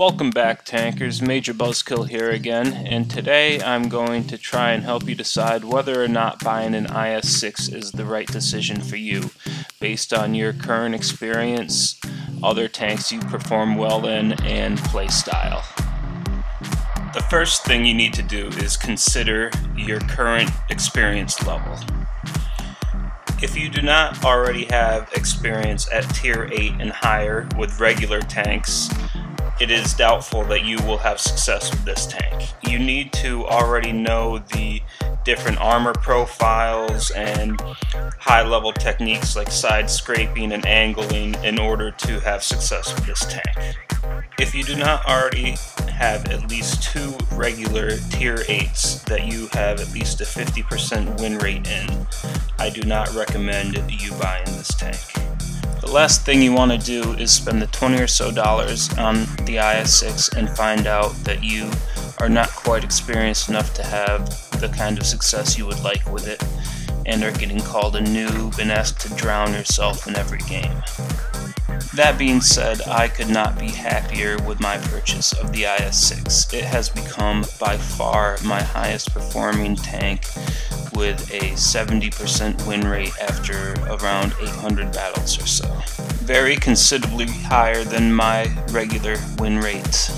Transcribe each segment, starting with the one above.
Welcome back, tankers. Major Buzzkill here again, and today I'm going to try and help you decide whether or not buying an IS6 is the right decision for you based on your current experience, other tanks you perform well in, and play style. The first thing you need to do is consider your current experience level. If you do not already have experience at tier 8 and higher with regular tanks, it is doubtful that you will have success with this tank. You need to already know the different armor profiles and high-level techniques like side scraping and angling in order to have success with this tank. If you do not already have at least 2 regular tier 8s that you have at least a 50% win rate in, I do not recommend you buying this tank. The last thing you want to do is spend the $20 or so on the IS6 and find out that you are not quite experienced enough to have the kind of success you would like with it, and are getting called a noob and asked to drown yourself in every game. That being said, I could not be happier with my purchase of the IS6. It has become by far my highest performing tank with a 70% win rate after around 800 battles or so. Very considerably higher than my regular win rate.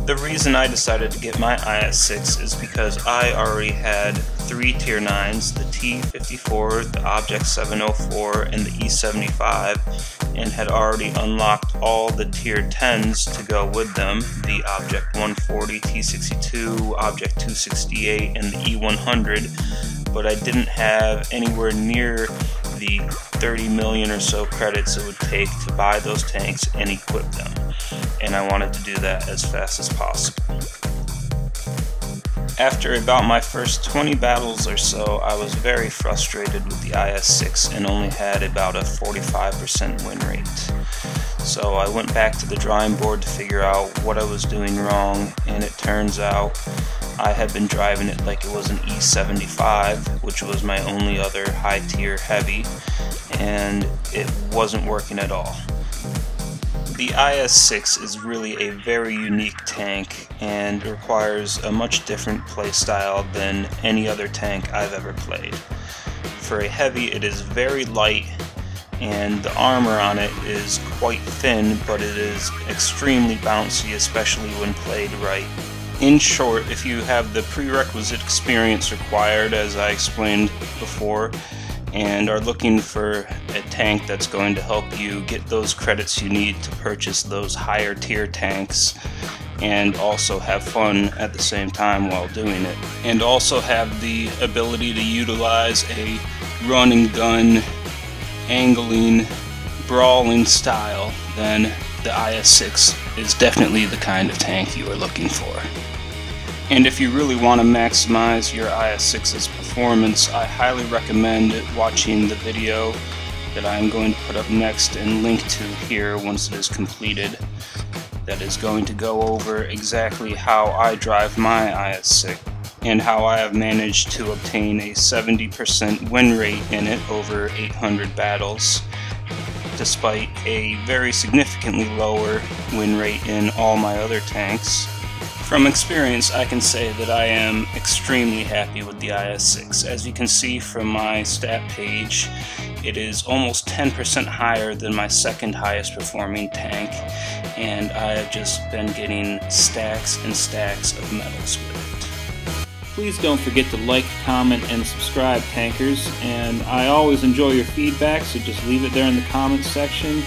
The reason I decided to get my IS6 is because I already had 3 tier 9s, the T54, the Object 704, and the E75, and had already unlocked all the tier 10s to go with them, the Object 140, T62, Object 268, and the E100, but I didn't have anywhere near the 30 million or so credits it would take to buy those tanks and equip them, and I wanted to do that as fast as possible. After about my first 20 battles or so, I was very frustrated with the IS6 and only had about a 45% win rate. So I went back to the drawing board to figure out what I was doing wrong, and it turns out I had been driving it like it was an E75, which was my only other high tier heavy, and it wasn't working at all. The IS6 is really a very unique tank and requires a much different playstyle than any other tank I've ever played. For a heavy, it is very light, and the armor on it is quite thin, but it is extremely bouncy, especially when played right. In short, if you have the prerequisite experience required, as I explained before, and are looking for a tank that's going to help you get those credits you need to purchase those higher tier tanks, and also have fun at the same time while doing it, and also have the ability to utilize a run and gun, angling, brawling style, then the IS6 is definitely the kind of tank you are looking for. And if you really want to maximize your IS6's performance, I highly recommend watching the video that I'm going to put up next and link to here once it is completed. That is going to go over exactly how I drive my IS6 and how I have managed to obtain a 70% win rate in it over 800 battles, despite a very significantly lower win rate in all my other tanks. From experience, I can say that I am extremely happy with the IS6. As you can see from my stat page, it is almost 10% higher than my second highest performing tank, and I have just been getting stacks and stacks of medals with it. Please don't forget to like, comment, and subscribe, tankers, and I always enjoy your feedback, so just leave it there in the comments section.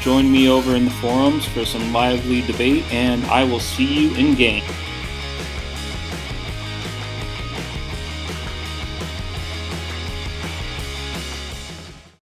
Join me over in the forums for some lively debate, and I will see you in game.